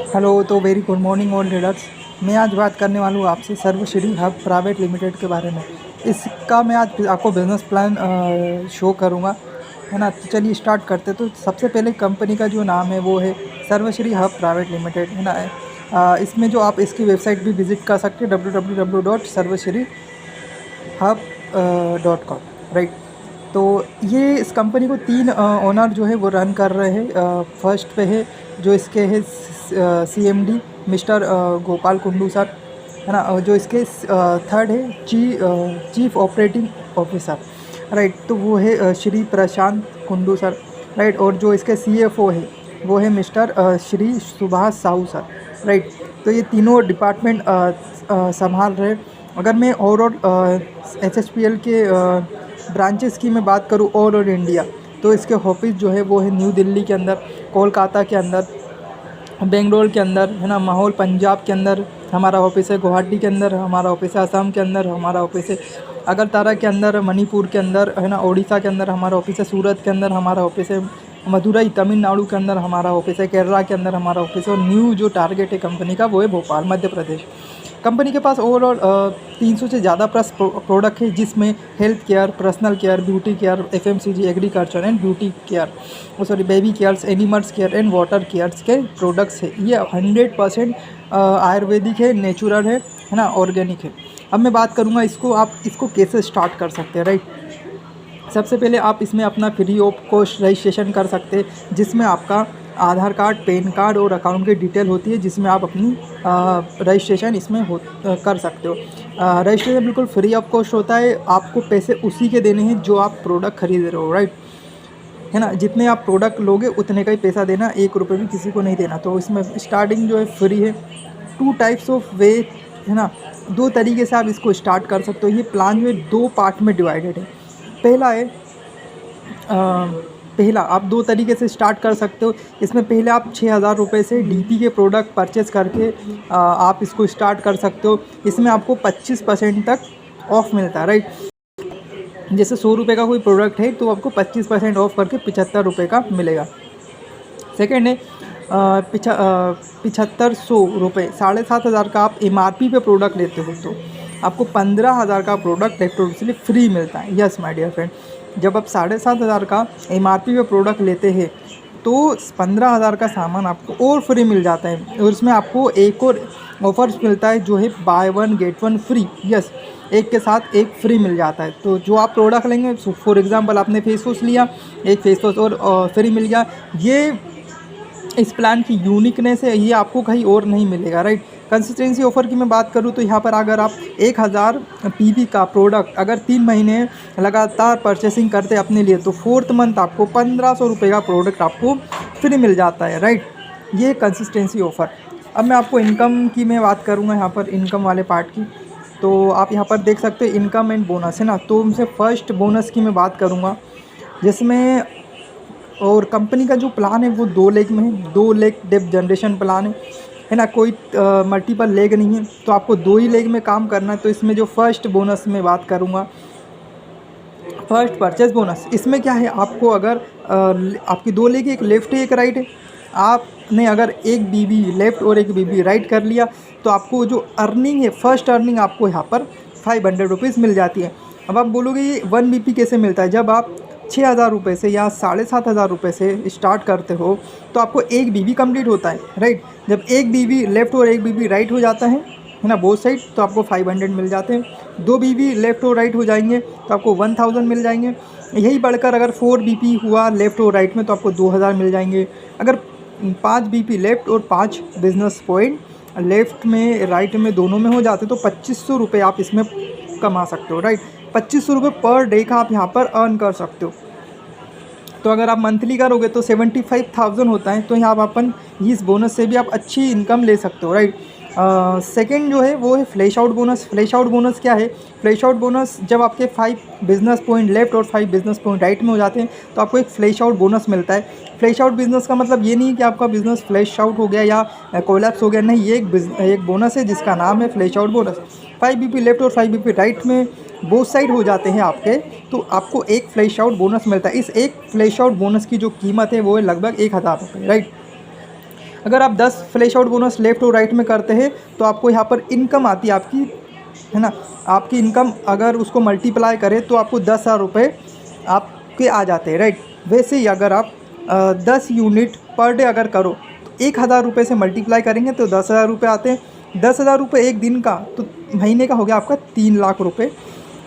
Hello, तो very good morning all readers. मैं आज बात करने वाला हूँ आपसे सर्वश्री हब प्राइवेट लिमिटेड के बारे में। इसका मैं आज आपको बिज़नेस प्लान शो करूँगा, है ना। तो चलिए स्टार्ट करते। तो सबसे पहले कंपनी का जो नाम है वो है सर्वश्री हब प्राइवेट लिमिटेड, है ना। इसमें जो आप इसकी वेबसाइट भी विज़िट कर सकते हैं www.sarvashriHub.com, राइट। तो ये इस कंपनी को 3 ओनर जो है वो रन कर रहे हैं। फर्स्ट पे है जो इसके है CMD mister Gopal Kundu sir, है ना। और जो इसके थर्ड है चीफ ऑपरेटिंग ऑफिसर, राइट। तो वो है श्री प्रशांत कुंडू सर, राइट। और जो इसके CFO है वो है mister Shri Subhash Sahu sir, right. तो ये तीनों डिपार्टमेंट संभाल रहे। अगर मैं ओवरऑल HSPL के ब्रांचेस की मैं बात करूँ ऑल ओवर इंडिया, तो इसके ऑफिस जो है वो है न्यू दिल्ली के अंदर, कोलकाता के अंदर, बेंगलोर के अंदर, है ना। माहौल पंजाब के अंदर हमारा ऑफिस है, गुवाहाटी के अंदर हमारा ऑफिस है, असम के अंदर हमारा ऑफिस है, अगरतला के अंदर, मणिपुर के अंदर, है ना, उड़ीसा के अंदर हमारा ऑफिस है, सूरत के अंदर हमारा ऑफिस है, मदुरई तमिलनाडु के अंदर हमारा ऑफिस है, केरला के अंदर हमारा ऑफिस है। और न्यू जो टारगेट है कंपनी का वो है भोपाल, मध्य प्रदेश। कंपनी के पास ओवरऑल 300 से ज़्यादा प्लस प्रोडक्ट है, जिसमें health care, personal care, beauty care, FMCG, agriculture and beauty care, baby cares, animals care and water cares के प्रोडक्ट्स है। ये 100% आयुर्वेदिक है, नेचुरल है ना, ऑर्गेनिक है। अब मैं बात करूँगा आप इसको कैसे स्टार्ट कर सकते हैं, राइट। सबसे पहले आप इसमें अपना फ्री ऑफ कॉस्ट रजिस्ट्रेशन कर सकते हैं, जिसमें आपका आधार कार्ड, पैन कार्ड और अकाउंट की डिटेल होती है, जिसमें आप अपनी रजिस्ट्रेशन इसमें कर सकते हो। रजिस्ट्रेशन बिल्कुल फ्री ऑफ कॉस्ट होता है। आपको पैसे उसी के देने हैं जो आप प्रोडक्ट खरीद रहे हो, राइट, है ना। जितने आप प्रोडक्ट लोगे उतने का ही पैसा देना, 1 रुपये भी किसी को नहीं देना। तो इसमें स्टार्टिंग जो है फ्री है। 2 टाइप्स ऑफ वे, है ना, 2 तरीके से आप इसको स्टार्ट कर सकते हो। ये प्लान जो है 2 पार्ट में डिवाइडेड है। पहला है पहला आप 2 तरीके से स्टार्ट कर सकते हो। इसमें पहले आप 6,000 रुपये से DP के प्रोडक्ट परचेज़ करके आप इसको स्टार्ट कर सकते हो। इसमें आपको 25% तक ऑफ मिलता है, राइट। जैसे 100 रुपये का कोई प्रोडक्ट है तो आपको 25% ऑफ करके 75 रुपये का मिलेगा। सेकेंड है 7500 रुपये, 7,500 का आप MRP पे प्रोडक्ट लेते हो तो आपको 15,000 का प्रोडक्ट इलेक्ट्रॉनिक्सली फ्री मिलता है। यस माय डियर फ्रेंड, जब आप 7,500 का MRP पे प्रोडक्ट लेते हैं तो 15,000 का सामान आपको और फ्री मिल जाता है। और इसमें आपको एक और ऑफर्स मिलता है जो है बाय 1 गेट 1 फ्री। यस, एक के साथ एक फ्री मिल जाता है। तो जो आप प्रोडक्ट लेंगे, फॉर एग्जांपल आपने फेस वॉश लिया, एक फेस वॉश और फ्री मिल गया। ये इस प्लान की यूनिकनेस है, ये आपको कहीं और नहीं मिलेगा, राइट। कंसिस्टेंसी ऑफ़र की मैं बात करूँ तो यहाँ पर अगर आप 1000 PV का प्रोडक्ट अगर 3 महीने लगातार परचेसिंग करते अपने लिए, तो 4th मंथ आपको 1500 रुपये का प्रोडक्ट आपको फ्री मिल जाता है, राइट। ये कंसिस्टेंसी ऑफ़र। अब मैं आपको इनकम की मैं बात करूँगा यहाँ पर, इनकम वाले पार्ट की। तो आप यहाँ पर देख सकते हो इनकम एंड बोनस, है ना। तो उनसे फर्स्ट बोनस की मैं बात करूँगा, जिसमें और कंपनी का जो प्लान है वो 2 लेग में है। 2 लेग डेप्थ जनरेशन प्लान है ना। कोई मल्टीपल लेग नहीं है, तो आपको 2 ही लेग में काम करना है। तो इसमें जो फर्स्ट बोनस में बात करूँगा, फर्स्ट परचेज बोनस। इसमें क्या है, आपको अगर आपकी 2 लेग, एक लेफ़्ट है एक राइट है, आपने अगर एक BB लेफ़्ट और एक BB राइट कर लिया तो आपको जो अर्निंग है, फर्स्ट अर्निंग आपको यहाँ पर 500 रुपीज़ मिल जाती है। अब आप बोलोगे ये 1 BP कैसे मिलता है। जब आप 6,000 रुपये से या 7,500 रुपये से स्टार्ट करते हो तो आपको एक BB कंप्लीट होता है, राइट। जब एक BB लेफ़्ट और एक BB राइट हो जाता है ना, बोथ साइड, तो आपको 500 मिल जाते हैं। 2 BB लेफ़्ट और राइट हो जाएंगे तो आपको 1000 मिल जाएंगे। यही बढ़कर अगर 4 BP हुआ लेफ़्ट और राइट में तो आपको 2000 मिल जाएंगे। अगर 5 BP लेफ़्ट और 5 बिजनेस पॉइंट लेफ़्ट में राइट में दोनों में हो जाते तो 2500 रुपये आप इसमें कमा सकते हो, राइट। 2500 रुपये पर डे का आप यहाँ पर अर्न कर सकते हो। तो अगर आप मंथली करोगे तो 75,000 होता है। तो यहाँ आप अपन इस बोनस से भी आप अच्छी इनकम ले सकते हो, राइट। सेकंड जो है वो है flash out bonus. Flash out bonus क्या है, फ्लैश आउट बोनस जब आपके 5 बिजनेस पॉइंट लेफ्ट और 5 बिजनेस पॉइंट राइट में हो जाते हैं तो आपको एक फ्लैश आउट बोनस मिलता है। फ्लैश आउट बिजनेस का मतलब ये नहीं है कि आपका बिजनेस फ्लैश आउट हो गया या कोलैप्स हो गया, नहीं, ये एक बोनस है जिसका नाम है flash out bonus. 5 BP left और 5 BP राइट में बोथ साइड हो जाते हैं आपके, तो आपको एक फ्लैश आउट बोनस मिलता है। इस एक फ्लैश आउट बोनस की जो कीमत है वो है लगभग 1000 रुपये, राइट। अगर आप 10 फ्लैश आउट बोनस लेफ़्ट और राइट में करते हैं तो आपको यहाँ पर इनकम आती है आपकी, है ना। आपकी इनकम अगर उसको मल्टीप्लाई करें तो आपको 10,000 रुपये आपके आ जाते हैं, राइट। वैसे ही अगर आप 10 यूनिट पर डे अगर करो तो 1,000 रुपये से मल्टीप्लाई करेंगे तो 10,000 रुपये आते हैं। 10,000 रुपये एक दिन का, तो महीने का हो गया आपका 3 लाख रुपये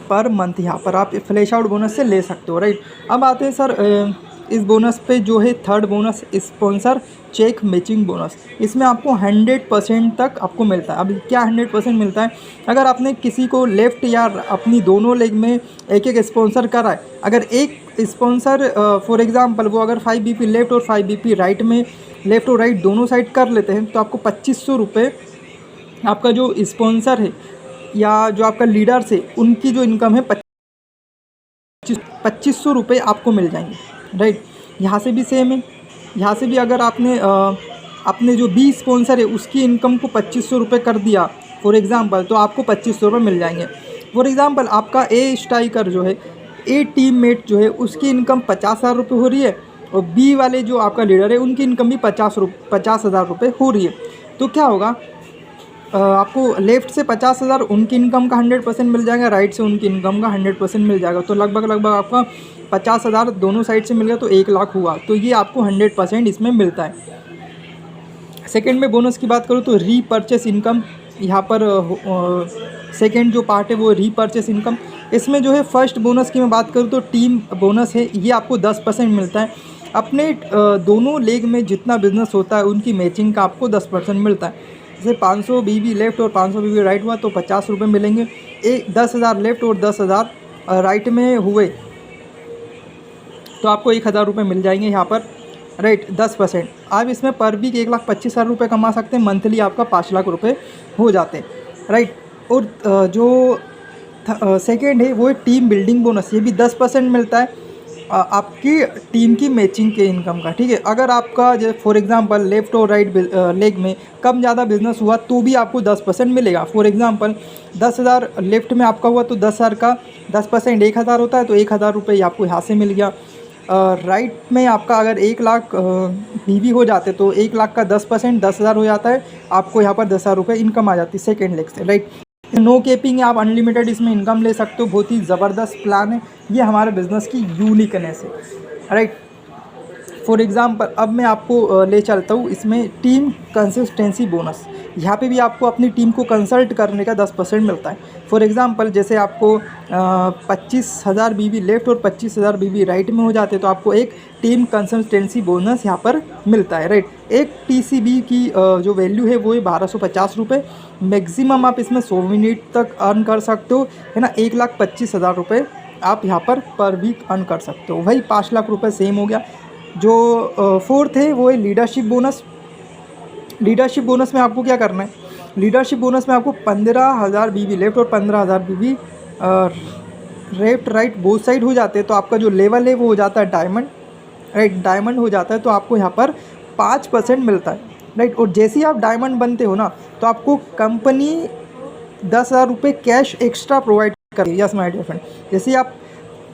पर मंथ। यहाँ पर आप फ्लैश आउट बोनस से ले सकते हो, राइट। अब आते हैं सर इस बोनस पे जो है third bonus, sponsor check matching bonus. इसमें आपको 100% तक आपको मिलता है। अब क्या 100% मिलता है, अगर आपने किसी को लेफ़्ट या अपनी दोनों लेग में एक एक स्पॉन्सर करा है, अगर एक स्पॉन्सर फॉर एग्ज़ाम्पल वो अगर 5 BP लेफ़्ट और 5 BP राइट में, लेफ़्ट और राइट दोनों साइड कर लेते हैं तो आपको 2500 रुपये आपका जो स्पॉन्सर है या जो आपका लीडर से उनकी जो इनकम है 2500 रुपये आपको मिल जाएंगे, राइट। यहाँ से भी सेम है, यहाँ से भी अगर आपने अपने जो बी स्पॉन्सर है उसकी इनकम को 2500 रुपये कर दिया फॉर एग्ज़ाम्पल, तो आपको 2500 रुपये मिल जाएंगे। फॉर एग्ज़ाम्पल आपका ए स्ट्राइकर जो है, ए टीममेट जो है उसकी इनकम 50,000 रुपये हो रही है और बी वाले जो आपका लीडर है उनकी इनकम भी 50,000 रुपये हो रही है। तो क्या होगा, आपको लेफ़्ट से 50,000 उनकी इनकम का 100% मिल जाएगा, राइट से उनकी इनकम का 100% मिल जाएगा। तो लगभग आपका 50,000 दोनों साइड से मिल गया तो 1 लाख हुआ। तो ये आपको 100% इसमें मिलता है। सेकंड में बोनस की बात करूँ तो रीपर्चेस इनकम, यहाँ पर सेकंड जो पार्ट है वो रीपर्चेस इनकम। इसमें जो है फर्स्ट बोनस की मैं बात करूँ तो टीम बोनस है, ये आपको 10% मिलता है। अपने दोनों लेग में जितना बिजनेस होता है उनकी मैचिंग का आपको 10% मिलता है। जैसे 500 BB लेफ़्ट और 500 BB राइट हुआ तो 50 रुपये मिलेंगे। 10,000 लेफ़्ट और 10,000 राइट में हुए तो आपको 1,000 रुपये मिल जाएंगे यहाँ पर, राइट। 10% आप इसमें पर वीक 1,25,000 रुपये कमा सकते हैं, मंथली आपका 5 लाख रुपये हो जाते हैं, राइट। और जो सेकेंड है वो है टीम बिल्डिंग बोनस, ये भी 10% मिलता है आपकी टीम की मैचिंग के इनकम का, ठीक है। अगर आपका जो फॉर एग्जांपल लेफ़्ट और राइट लेग में कम ज़्यादा बिजनेस हुआ तो भी आपको 10% मिलेगा। फॉर एग्जांपल 10,000 लेफ़्ट में आपका हुआ तो 10,000 का 10% 1,000 होता है, तो 1,000 रुपये आपको यहाँ से मिल गया। राइट में आपका अगर 1 लाख BB हो जाते तो 1 लाख का 10% 10,000 हो जाता है, आपको यहाँ पर 10,000 रुपये इनकम आ जाती है सेकेंड लेग से, राइट। नो केपिंग है, आप अनलिमिटेड इसमें इनकम ले सकते हो। बहुत ही ज़बरदस्त प्लान है, ये हमारे बिज़नेस की यूनिकनेस है, राइट। फॉर एग्ज़ाम्पल अब मैं आपको ले चलता हूँ इसमें टीम कंसिस्टेंसी बोनस। यहाँ पे भी आपको अपनी टीम को कंसल्ट करने का 10% मिलता है। फॉर एग्ज़ाम्पल जैसे आपको 25,000 BB लेफ़्ट और 25,000 BB राइट में हो जाते तो आपको एक टीम कंसिस्टेंसी बोनस यहाँ पर मिलता है, राइट। एक TCB की जो वैल्यू है वो है 1250 रुपये। मैक्सिमम आप इसमें 100 मिनट तक अर्न कर सकते हो, है ना। 1,25,000 रुपये आप यहाँ पर वीक अर्न कर सकते हो। वही 5 लाख रुपये सेम हो गया। जो फोर्थ है वो है लीडरशिप बोनस। लीडरशिप बोनस में आपको क्या करना है, लीडरशिप बोनस में आपको 15,000 BB लेफ़्ट और 15,000 BB left right both side हो जाते हैं तो आपका जो लेवल है वो हो जाता है डायमंड, राइट। डायमंड हो जाता है तो आपको यहाँ पर 5% मिलता है, राइट। और जैसे ही आप डायमंड बनते हो ना तो आपको कंपनी 10,000 रुपये कैश एक्स्ट्रा प्रोवाइड करेगी। यस माय डियर फ्रेंड, जैसे आप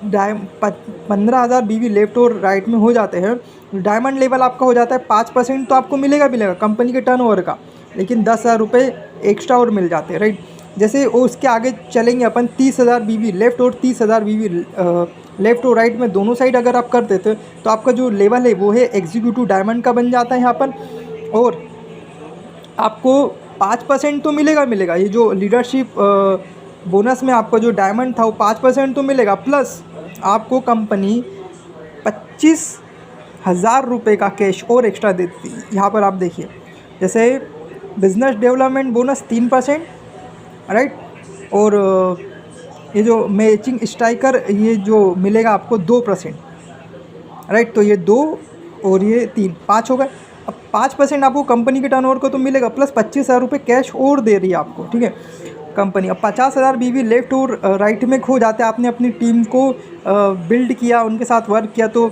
15,000 BB लेफ़्ट और राइट में हो जाते हैं, डायमंड लेवल आपका हो जाता है 5% तो आपको मिलेगा कंपनी के टर्नओवर का, लेकिन 10,000 रुपये एक्स्ट्रा और मिल जाते हैं, राइट। जैसे उसके आगे चलेंगे अपन 30,000 BB लेफ़्ट और 30,000 BB लेफ़्ट और राइट में दोनों साइड अगर आप कर देते तो आपका जो लेवल है वो है एग्जीक्यूटिव डायमंड का बन जाता है यहाँ पर। और आपको 5% तो मिलेगा। ये जो लीडरशिप बोनस में आपका जो डायमंड था वो 5% तो मिलेगा, प्लस आपको कंपनी 25,000 रुपये का कैश और एक्स्ट्रा देती है। यहाँ पर आप देखिए जैसे बिज़नेस डेवलपमेंट बोनस 3%, राइट। और ये जो मैचिंग स्ट्राइकर ये जो मिलेगा आपको 2%, राइट। तो ये 2 और ये 3 5 हो गए। अब 5% आपको कंपनी के टर्नओवर को तो मिलेगा, प्लस 25,000 रुपये कैश और दे रही है आपको, ठीक है कंपनी। अब 50,000 BB लेफ़्ट और राइट में खो जाते हैं, आपने अपनी टीम को बिल्ड किया, उनके साथ वर्क किया तो